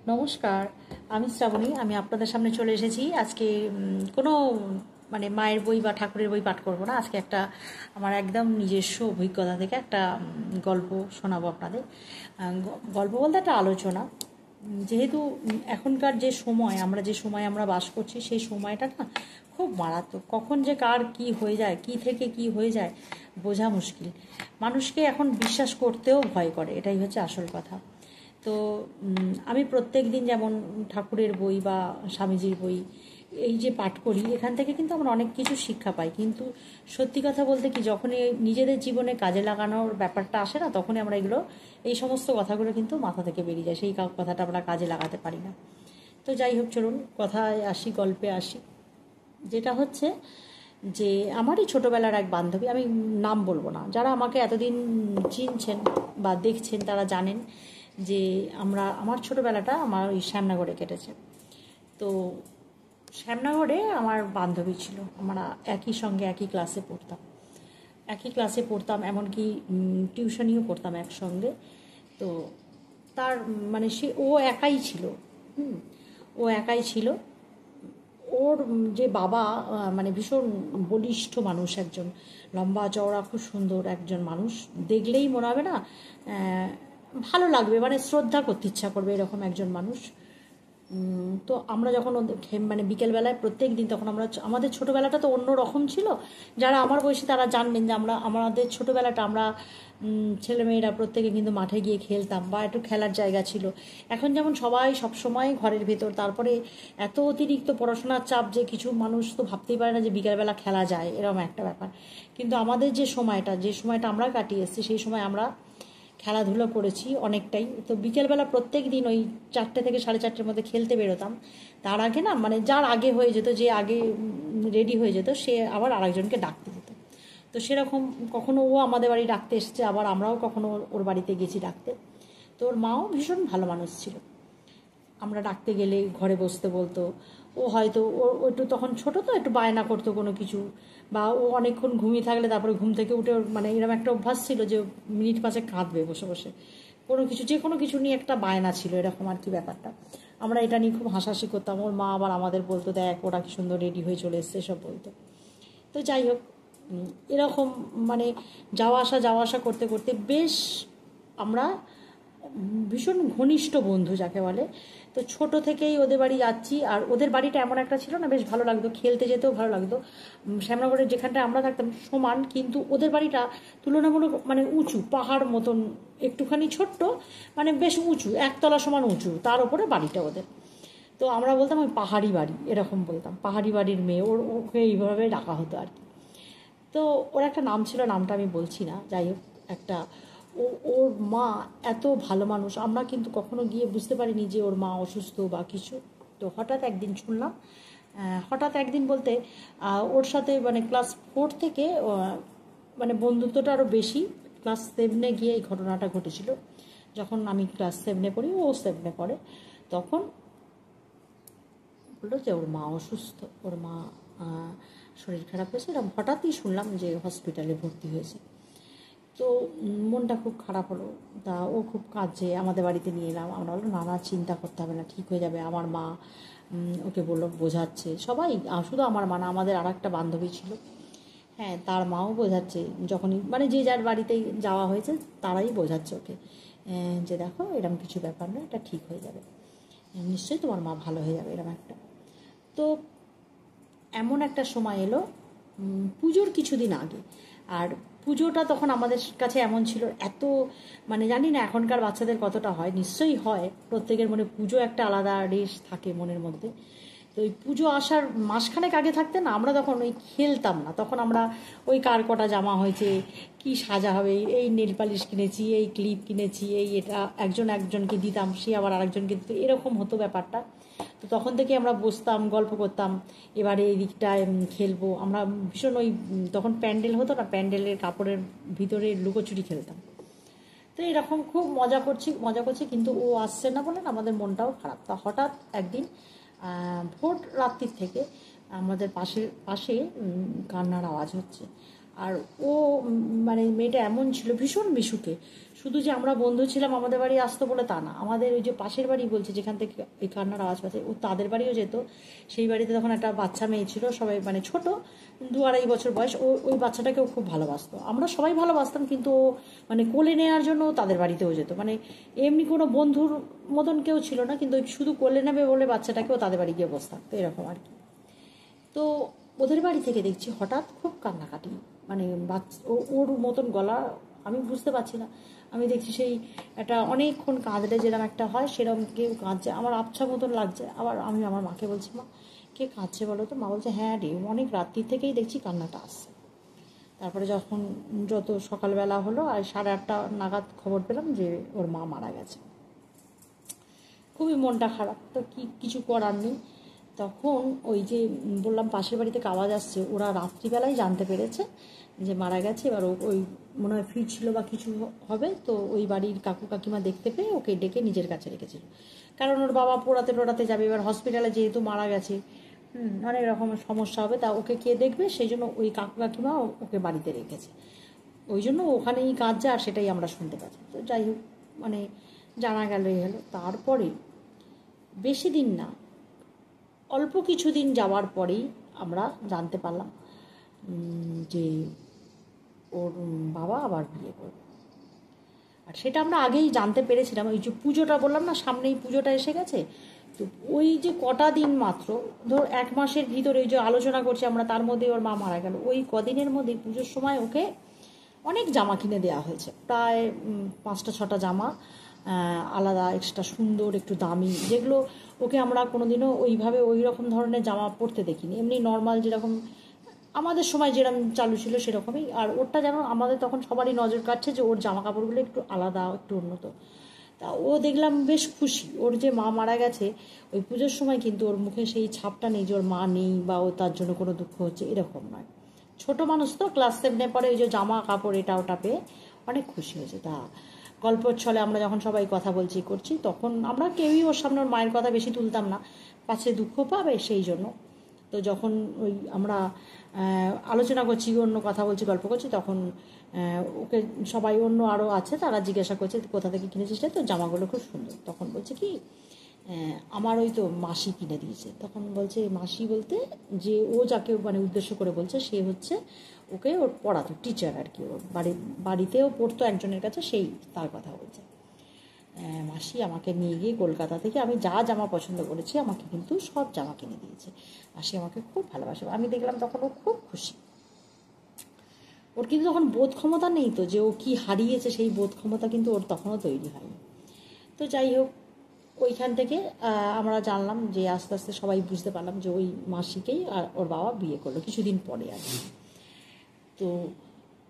নমস্কার, আমি শ্রাবণী। আমি আপনাদের সামনে চলে এসেছি। আজকে কোনো মায়ের বই বা ঠাকুরের বই পাঠ করব না। আজকে একটা আমার একদম নিজস্ব অভিজ্ঞতা থেকে একটা গল্প শোনাবো আপনাদের। গল্প বলতে একটা আলোচনা। যেহেতু এখনকার যে সময় আমরা বাস করছি, সেই সময়টা না খুব মারাত্মক। কখন যে কার কি হয়ে যায়, কি থেকে কি হয়ে যায় বোঝা মুশকিল। মানুষকে এখন বিশ্বাস করতেও ভয় করে, এটাই হচ্ছে আসল কথা। তো আমি প্রত্যেক দিন যেমন ঠাকুরের বই বা স্বামীজির বই এই যে পাঠ করি, এখান থেকে কিন্তু আমরা অনেক কিছু শিক্ষা পাই। কিন্তু সত্যি কথা বলতে কি, যখনই নিজেদের জীবনে কাজে লাগানোর ব্যাপারটা আসে না, তখনই আমরা এই সমস্ত কথাগুলো কিন্তু মাথা থেকে বেরিয়ে যায়, সেই কথাটা আমরা কাজে লাগাতে পারি না। তো যাই হোক, চলুন কথায় আসি, গল্পে আসি। যেটা হচ্ছে যে আমারই ছোটোবেলার এক বান্ধবী, আমি নাম বলবো না, যারা আমাকে এতদিন চিনছেন বা দেখছেন তারা জানেন যে আমার ছোটোবেলাটা আমার ওই শ্যামনগরে কেটেছে। তো শ্যামনগরে আমার বান্ধবী ছিল, আমরা একই সঙ্গে একই ক্লাসে পড়তাম, এমনকি টিউশনিও করতাম একসঙ্গে। তো তার ও একাই ছিল। ও একাই ছিল। ওর যে বাবা ভীষণ বলিষ্ঠ মানুষ, একজন লম্বা চওড়া খুব সুন্দর একজন মানুষ। দেখলেই মনে হবে না ভালো লাগবে, শ্রদ্ধা করতে ইচ্ছা করবে, এরকম একজন মানুষ। তো আমরা যখন বিকেলবেলায় প্রত্যেক দিন, তখন আমাদের ছোটোবেলাটা তো অন্য রকম ছিল। যারা আমার বয়সী তারা জানবেন যে আমাদের ছোটোবেলাটা আমরা ছেলেমেয়েরা প্রত্যেকে কিন্তু মাঠে গিয়ে খেলতাম, বা একটু খেলার জায়গা ছিল। এখন যেমন সবাই সবসময় ঘরের ভেতর, তারপরে এত অতিরিক্ত পড়াশোনার চাপ যে কিছু মানুষ তো ভাবতেই পারে না যে বিকেলবেলা খেলা যায়, এরকম একটা ব্যাপার। কিন্তু আমাদের যে সময়টা আমরা কাটিয়ে এসেছি, সেই সময় আমরা খেলাধুলো করেছি অনেকটাই। তো বিকেলবেলা প্রত্যেক দিন ওই 4টে থেকে 4:30-এর মধ্যে খেলতে বেরোতাম। তার আগে না যার আগে হয়ে যেত, যে আগে রেডি হয়ে যেত, সে আবার আরেকজনকে ডাকতে যেত। তো সেরকম কখনো ও আমাদের বাড়ি ডাকতে এসেছে, আবার আমরাও কখনো ওর বাড়িতে গেছি ডাকতে। তো ওর মাও ভীষণ ভালো মানুষ ছিল। আমরা ডাকতে গেলে ঘরে বসতে বলতো। ও হয়তো ও একটু তখন ছোটো, তো একটু বায়না করতো কোনো কিছু, বা ও অনেকক্ষণ ঘুমিয়ে থাকলে তারপরে ঘুম থেকে উঠে ওর এরকম একটা অভ্যাস ছিল যে মিনিট পাঁচে কাঁদবে বসে বসে, যে কোনো কিছু নিয়ে একটা বায়না ছিল, এরকম আর কি ব্যাপারটা। আমরা এটা নিয়ে খুব হাসাহাসি করতাম। ওর মা আবার আমাদের বলতো, দেখ ওরা কি সুন্দর রেডি হয়ে চলে এসছে, এসব বলতো। তো যাই হোক, এরকম যাওয়া আসা করতে করতে বেশ আমরা ভীষণ ঘনিষ্ঠ বন্ধু যাকে বলে। তো ছোট থেকেই ওদের বাড়ি যাচ্ছি, আর ওদের বাড়িটা এমন একটা ছিল না, বেশ ভালো লাগতো, খেলতে যেতেও ভালো লাগতো। শ্যামনগরের যেখানটায় আমরা থাকতাম সমান, কিন্তু ওদের বাড়িটা তুলনামূলক উঁচু, পাহাড় মতন, একটুখানি ছোট্ট, বেশ উঁচু, একতলা সমান উঁচু, তার উপরে বাড়িটা ওদের। তো আমরা বলতাম ওই পাহাড়ি বাড়ি, এরকম বলতাম, পাহাড়ি বাড়ির মেয়ে। ওকে এইভাবে ডাকা হতো আর কি। তো ওর একটা নাম ছিল, নামটা আমি বলছি না। যাই হোক, একটা ওর মা এত ভালো মানুষ, আমরা কিন্তু কখনো গিয়ে বুঝতে পারিনি যে ওর মা অসুস্থ বা কিছু। তো হঠাৎ একদিন শুনলাম, হঠাৎ একদিন বলতে ওর সাথে ক্লাস 4 থেকে বন্ধুত্বটা আরও বেশি। ক্লাস 7-এ গিয়ে এই ঘটনাটা ঘটেছিল। যখন আমি ক্লাস 7-এ পড়ি, ও 7-এ পড়ে, তখন বললো যে ওর মা অসুস্থ, ওর মা শরীর খারাপ হয়েছে। এরকম হঠাৎই শুনলাম যে হসপিটালে ভর্তি হয়েছে। তো মনটা খুব খারাপ হলো। তা ও খুব কাঁদছে, আমাদের বাড়িতে নিয়ে এলাম। আমরা বললাম, না চিন্তা করতে হবে না, ঠিক হয়ে যাবে। আমার মা ওকে বললো, বোঝাচ্ছে সবাই, শুধু আমার মা না, আমাদের আর একটা বান্ধবী ছিল, হ্যাঁ, তার মাও বোঝাচ্ছে। যখনই যে যার বাড়িতেই যাওয়া হয়েছে তারাই বোঝাচ্ছে ওকে, যে দেখো এরকম কিছু ব্যাপার না, এটা ঠিক হয়ে যাবে, নিশ্চয়ই তোমার মা ভালো হয়ে যাবে, এরকম একটা। তো এমন একটা সময় এলো পুজোর কিছুদিন আগে। আর পুজোটা তখন আমাদের কাছে এমন ছিল, এত জানি না এখনকার বাচ্চাদের কতটা হয়, নিশ্চয়ই হয়, প্রত্যেকের মনে পুজো একটা আলাদা রেশ থাকে মনের মধ্যে। তো ওই পুজো আসার মাসখানেক আগে থাকতে না, আমরা তখন ওই খেলতাম না, তখন আমরা ওই কার কটা জামা হয়েছে, কি সাজা হবে, এই নেল পালিশ কিনেছি, এই ক্লিপ কিনেছি, এটা একজনকে দিতাম, সে আবার আরেকজনকে দিত, এরকম হতো ব্যাপারটা। তো তখন থেকে আমরা বসতাম, গল্প করতাম, এবারে এই দিকটায় খেলবো আমরা। ভীষণ তখন প্যান্ডেল হতো না, প্যান্ডেলের কাপড়ের ভিতরে লুকোচুরি খেলতাম। তো এরকম খুব মজা করছি, কিন্তু ও আসছে না বলে আমাদের মনটাও খারাপ। তা হঠাৎ একদিন ভোর রাত্রির থেকে আমাদের পাশে কান্নার আওয়াজ হচ্ছে। আর ও মানে মেয়েটা এমন ছিল ভীষণ মিশুকে, শুধু যে আমরা বন্ধু ছিলাম আমাদের বাড়ি আসতো বলে তা না, আমাদের ওই যে পাশের বাড়ি বলছে যেখান থেকে এই কান্নার আওয়াজ পাচ্ছে, ও তাদের বাড়িও যেত। সেই বাড়িতে তখন একটা বাচ্চা মেয়ে ছিল, সবাই মানে ছোট 2-2.5 বছর বয়স, ওই বাচ্চাটাকেও খুব ভালোবাসতো, আমরা সবাই ভালোবাসতাম, কিন্তু ও মানে কোলে নেওয়ার জন্য তাদের বাড়িতেও যেত, মানে এমনি কোনো বন্ধুর মতন কেউ ছিল না, কিন্তু শুধু কোলে নেবে বলে বাচ্চাটাকেও তাদের বাড়ি গিয়ে বসে থাকতো এরকম আর কি। তো ওদের বাড়ি থেকে দেখছি হঠাৎ খুব কান্নাকাটি, মানে ওর মতন গলা আমি বুঝতে পারছি না, আমি দেখছি সেই একটা অনেকক্ষণ কাঁদলে যেরকম একটা হয় সেরকম কেউ কাঁদছে, আমার আবছা মতন লাগছে। আবার আমি আমার মাকে বলছি, মা কে কাঁদছে বলো তো? মা বলছে হ্যাঁ রে, অনেক রাত্রি থেকেই দেখছি কান্নাটা আসছে। তারপরে যখন যত সকালবেলা হলো আর 8:30 নাগাদ খবর পেলাম যে ওর মা মারা গেছে। খুবই মনটা খারাপ, তো কিছু করার নেই। তখন ওই যে বললাম পাশের বাড়িতে আওয়াজ আসছে, ওরা রাত্রিবেলায় জানতে পেরেছে যে মারা গেছে। এবার ওই মনে হয় ফিরছিল বা কিছু হবে, তো ওই বাড়ির কাকু কাকিমা দেখতে পেয়ে ওকে ডেকে নিজের কাছে রেখেছিল, কারণ ওর বাবা পোড়াতে যাবে, এবার হসপিটালে যেহেতু মারা গেছে অনেক রকমের সমস্যা হবে, তা ওকে কে দেখবে, সেই জন্য ওই কাকু কাকিমা ওকে বাড়িতে রেখেছে, ওই জন্য ওখানেই কাঁদছে আর সেটাই আমরা শুনতে পাচ্ছি। তো যাই হোক, মানে জানা গেল এই হলো। তারপরে বেশি দিন না, অল্প কিছুদিন যাওয়ার পরেই আমরা জানতে পারলাম যে ওর বাবা আবার বিয়ে করবে। আর সেটা আমরা আগেই জানতে পেরেছিলাম, ওই যে পুজোটা বললাম না, সামনেই পুজোটা এসে গেছে, তো ওই যে কটা দিন মাত্র, ধর 1 মাসের ভিতরে ওই যে আলোচনা করছি আমরা, তার মধ্যে ওর মা মারা গেল। ওই কদিনের মধ্যে পুজোর সময় ওকে অনেক জামা কিনে দেওয়া হয়েছে, প্রায় 5টা-6টা জামা, আলাদা এক্সট্রা সুন্দর একটু দামি, যেগুলো ওকে আমরা কোনোদিনও ওইভাবে ওই রকম ধরনের জামা পরতে দেখিনি, এমনি নর্মাল যেরকম আমাদের সময় যেরকম চালু ছিল সেরকমই। আর ওরটা যেন আমাদের তখন সবারই নজর কাটছে যে ওর জামা কাপড়গুলো একটু আলাদা, একটু উন্নত। তা ও দেখলাম বেশ খুশি, ওর যে মা মারা গেছে ওই পুজোর সময় কিন্তু ওর মুখে সেই ছাপটা নেই যে ওর মা নেই বা ও তার জন্য কোনো দুঃখ হচ্ছে, এরকম নয়। ছোটো মানুষ তো, ক্লাস 7-এ পরে ওই যে জামা কাপড় এটা ওটা পেয়ে অনেক খুশি হয়েছে। তা গল্পের ছলে আমরা যখন সবাই কথা বলছি করছি, তখন আমরা কেউই ওর সামনে ওর মায়ের কথা বেশি তুলতাম না, পাছে দুঃখ পাবে সেই জন্য। তো যখন ওই আমরা আলোচনা করছি, অন্য কথা বলছি, গল্প করছি, তখন ওকে সবাই অন্য আরও আছে তারা জিজ্ঞাসা করছে কোথা থেকে কিনেছিস, তো জামাগুলো খুব সুন্দর। তখন বলছে কি আমার ওই তো মাসি কিনে দিয়েছে। তখন বলছে মাসি বলতে যে ও যাকে মানে উদ্দেশ্য করে বলছে সে হচ্ছে ওকে ওর পড়াতো টিচার আর কি, ওর বাড়িতেও পড়তো একজনের কাছে, সেই তার কথা বলছে। মাসি আমাকে নিয়ে গিয়ে কলকাতা থেকে আমি যা জামা পছন্দ করেছি আমাকে কিন্তু সব জামা কিনে দিয়েছে, মাসি আমাকে খুব ভালোবাসে। আমি দেখলাম তখন ও খুব খুশি। ওর কিন্তু তখন বোধ ক্ষমতা নেই, তো যে ও কী হারিয়েছে সেই বোধ ক্ষমতা কিন্তু ওর তখনও তৈরি হয়নি। তো যাই হোক, ওইখান থেকে আমরা জানলাম যে আস্তে আস্তে সবাই বুঝতে পারলাম যে ওই মাসিকেই আর ওর বাবা বিয়ে করলো কিছুদিন পরে আর কি। তো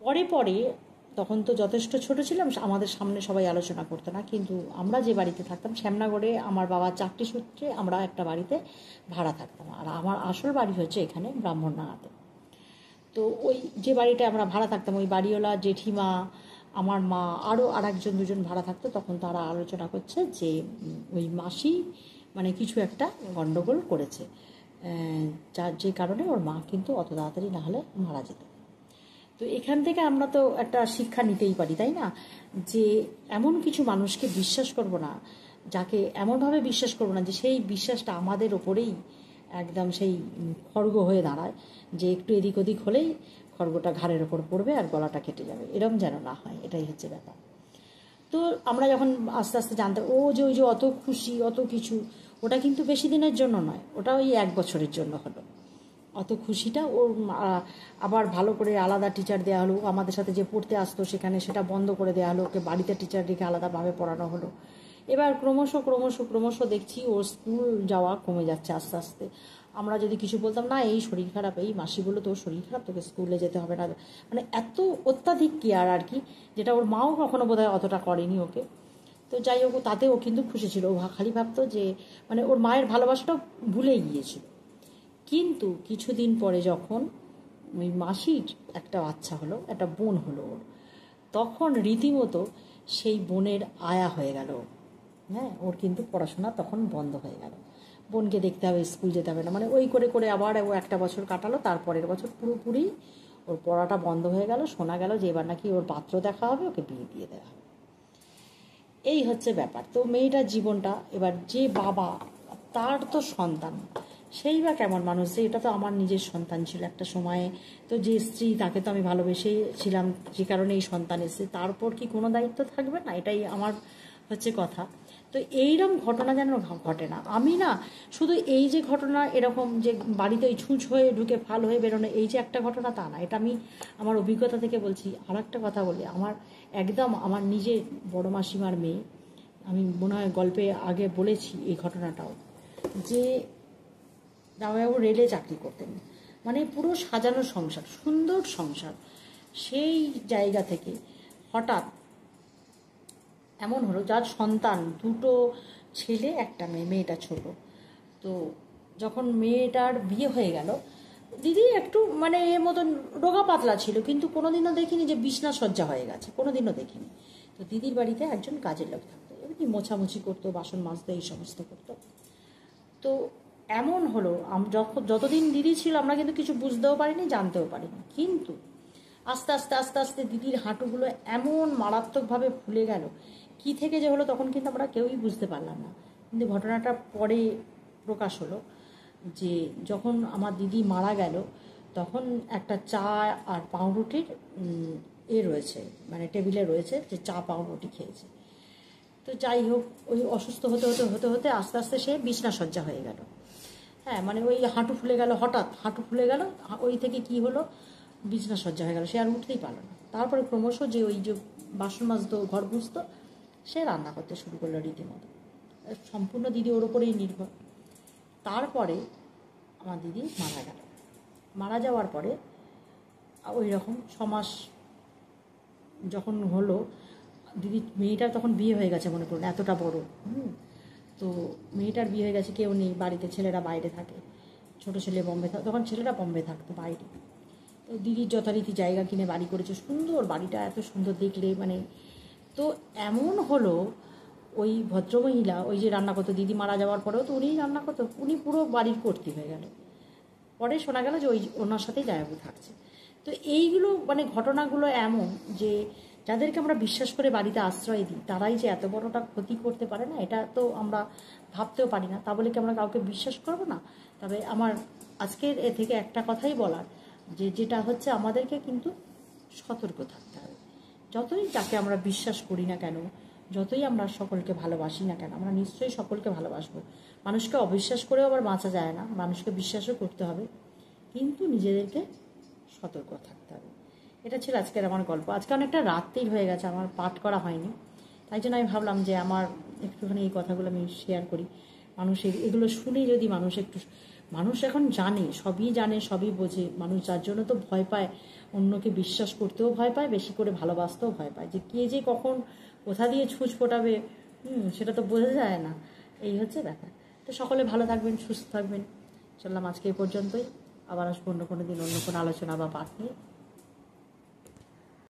পরে তখন তো যথেষ্ট ছোট ছিলাম, আমাদের সামনে সবাই আলোচনা করতো না, কিন্তু আমরা যে বাড়িতে থাকতাম শ্যামনগরে, আমার বাবার চাকরি সূত্রে আমরা একটা বাড়িতে ভাড়া থাকতাম, আর আমার আসল বাড়ি হচ্ছে এখানে ব্রাহ্মণডাঙ্গাতে। তো ওই যে বাড়িটা আমরা ভাড়া থাকতাম, ওই বাড়িওয়ালা জেঠিমা, আমার মা, আরও আরেকজন দুজন ভাড়া থাকতো। তখন তারা আলোচনা করছে যে ওই মাসি মানে কিছু একটা গণ্ডগোল করেছে, যার যে কারণে ওর মা কিন্তু অত তাড়াতাড়ি না হলে মারা যেত। তো এখান থেকে আমরা তো একটা শিক্ষা নিতেই পারি, তাই না, যে এমন কিছু মানুষকে বিশ্বাস করব না, যাকে এমনভাবে বিশ্বাস করব না যে সেই বিশ্বাসটা আমাদের ওপরেই একদম সেই খড়গ হয়ে দাঁড়ায়, যে একটু এদিক ওদিক হলেই খড়গটা ঘাড়ের ওপর পড়বে আর গলাটা কেটে যাবে, এরম যেন না হয়, এটাই হচ্ছে ব্যাপার। তো আমরা যখন আস্তে আস্তে জানতে ওই যে অত খুশি অত কিছু, ওটা কিন্তু বেশি দিনের জন্য নয়, ওটা ওই 1 বছরের জন্য হলো। অত খুশিটা ওর আবার ভালো করে আলাদা টিচার দেওয়া হলো, আমাদের সাথে যে পড়তে আসতো সেখানে সেটা বন্ধ করে দেওয়া হলো, ওকে বাড়িতে টিচার রেখে আলাদাভাবে পড়ানো হলো। এবার ক্রমশ দেখছি ওর স্কুল যাওয়া কমে যাচ্ছে আস্তে আস্তে। আমরা যদি কিছু বলতাম না এই শরীর খারাপ, এই মাসি বললো তোর শরীর খারাপ, তোকে স্কুলে যেতে হবে না, মানে এত অত্যাধিক কেয়ার আর কি, যেটা ওর মাও কখনো বোধহয় অতটা করেনি ওকে। তো যাই হোক, তাতে ও কিন্তু খুশি ছিল, ও খালি ভাবতো যে মানে ওর মায়ের ভালোবাসাটাও ভুলে গিয়েছিল। কিন্তু কিছুদিন পরে যখন ওই মাসির একটা বাচ্চা হলো, একটা বোন হলো ওর, তখন রীতিমতো সেই বোনের আয়া হয়ে গেল। হ্যাঁ, ওর কিন্তু পড়াশোনা তখন বন্ধ হয়ে গেল, বোনকে দেখতে হবে, স্কুল যেতে হবে না, মানে ওই করে করে আবার ও 1 বছর কাটালো। তারপরের বছর পুরোপুরি ওর পড়াটা বন্ধ হয়ে গেল, শোনা গেল যে এবার নাকি ওর পাত্র দেখা হবে, ওকে বিয়ে দিয়ে দেওয়া হবে। এই হচ্ছে ব্যাপার। তো মেয়েটার জীবনটা, এবার যে বাবা, তার তো সন্তান, সেই বা কেমন মানুষ, যে এটা তো আমার নিজের সন্তান ছিল একটা সময়ে, তো যে স্ত্রী তাকে তো আমি ভালোবেসেছিলাম, যে কারণে এই সন্তান এসেছে, তারপর কি কোনো দায়িত্ব থাকবে না? এটাই আমার হচ্ছে কথা। তো এইরকম ঘটনা যেন ঘটে না। আমি না শুধু এই যে ঘটনা এরকম যে বাড়িতে ওই ছুঁচ হয়ে ঢুকে ফাল হয়ে বেরোনো, এই যে একটা ঘটনা, তা না, এটা আমি আমার অভিজ্ঞতা থেকে বলছি। আর একটা কথা বলি, আমার একদম আমার নিজের বড় মাসিমার মেয়ে, আমি মনে হয় গল্পে আগে বলেছি এই ঘটনাটাও, যে জামাইবাবু রেলে চাকরি করতেন, মানে পুরো সাজানো সংসার, সুন্দর সংসার, সেই জায়গা থেকে হঠাৎ এমন হলো, যার সন্তান দুটো ছেলে একটা মেয়ে, মেয়েটা ছোট। তো যখন মেয়েটার বিয়ে হয়ে গেল, দিদি একটু মানে এর মতন রোগা পাতলা ছিল, কিন্তু কোনোদিনও দেখিনি যে বিছনা সজ্জা হয়ে গেছে, কোনোদিনও দেখিনি। তো দিদির বাড়িতে একজন কাজের লোক থাকতো, এমনি মোছামুছি করতো, বাসন মাজতো, এই সমস্ত করতো। তো এমন হলো, যতদিন দিদি ছিল আমরা কিন্তু কিছু বুঝতেও পারিনি, জানতেও পারিনি, কিন্তু আস্তে আস্তে আস্তে আস্তে দিদির হাঁটুগুলো এমন মারাত্মকভাবে ফুলে গেল, কি থেকে যে হলো তখন কিন্তু আমরা কেউই বুঝতে পারলাম না। কিন্তু ঘটনাটা পরে প্রকাশ হলো যে যখন আমার দিদি মারা গেল, তখন একটা চা আর পাউরুটির রয়েছে, মানে টেবিলে রয়েছে, যে চা পাউরুটি খেয়েছে। তো যাই হোক, ওই অসুস্থ হতে হতে হতে হতে আস্তে আস্তে সে বিছনা সজ্জা হয়ে গেল। হ্যাঁ, মানে ওই হাঁটু ফুলে গেল, হঠাৎ হাঁটু ফুলে গেল, ওই থেকে কি হলো, বিছনা সজ্জা হয়ে গেল, সে আর উঠতেই পারলো না। তারপরে ক্রমশ যে ওই যে বাসন মাজতো, ঘর মুছতো, সে রান্না করতে শুরু করলো রীতিমতো, সম্পূর্ণ দিদি ওর ওপরেই নির্ভর। তারপরে আমার দিদি মারা গেল। মারা যাওয়ার পরে ওই রকম 6 মাস যখন হলো, দিদি মেয়েটার তখন বিয়ে হয়ে গেছে, মনে করুন এতটা বড়। তো মেয়েটার বিয়ে হয়ে গেছে, কেউ নেই বাড়িতে, ছেলেরা বাইরে থাকে, ছোটো ছেলে বম্বে থাকে, তখন ছেলেরা বম্বে থাকতো বাইরে। তো দিদির যথারীতি জায়গা কিনে বাড়ি করেছে, সুন্দর বাড়িটা, এত সুন্দর দেখলে মানে। তো এমন হলো, ওই ভদ্রমহিলা ওই যে রান্না করতো, দিদি মারা যাওয়ার পরেও তো উনিই রান্না করতো, উনি পুরো বাড়ির কর্ত্রী হয়ে গেল। পরে শোনা গেল যে ওই ওনার সাথেই জামাইবাবু থাকছে। তো এইগুলো মানে ঘটনাগুলো এমন যে যাদেরকে আমরা বিশ্বাস করে বাড়িতে আশ্রয় দিই, তারাই যে এত বড়টা ক্ষতি করতে পারে না, এটা তো আমরা ভাবতেও পারি না। তা বলে কি আমরা কাউকে বিশ্বাস করবো না? তবে আমার আজকের এ থেকে একটা কথাই বলার, যে যেটা হচ্ছে আমাদেরকে কিন্তু সতর্ক থাকতে হবে। যতই যাকে আমরা বিশ্বাস করি না কেন, যতই আমরা সকলকে ভালোবাসি না কেন, আমরা নিশ্চয়ই সকলকে ভালোবাসবো। মানুষকে অবিশ্বাস করেও আবার বাঁচা যায় না, মানুষকে বিশ্বাসও করতে হবে, কিন্তু নিজেদেরকে সতর্ক থাকতে হবে। এটা ছিল আজকের আমার গল্প। আজকে অনেকটা রাত্রেই হয়ে গেছে, আমার পাঠ করা হয়নি, তাই জন্য আমি ভাবলাম যে আমার একটুখানি এই কথাগুলো আমি শেয়ার করি। মানুষের এগুলো শুনে যদি মানুষ একটু, মানুষ এখন জানে, সবই জানে, সবই বোঝে, মানুষ যার জন্য তো ভয় পায়, অন্যকে বিশ্বাস করতেও ভয় পায়, বেশি করে ভালোবাসতেও ভয় পায়, যে কে যে কখন কোথা দিয়ে ছুঁচ ফোটাবে সেটা তো বোঝা যায় না। এই হচ্ছে ব্যাপার। তো সকলে ভালো থাকবেন, সুস্থ থাকবেন। চললাম আজকে এই পর্যন্তই, আবার আসবো অন্য কোনো দিন অন্য কোনো আলোচনা বা পাঠ নিয়ে।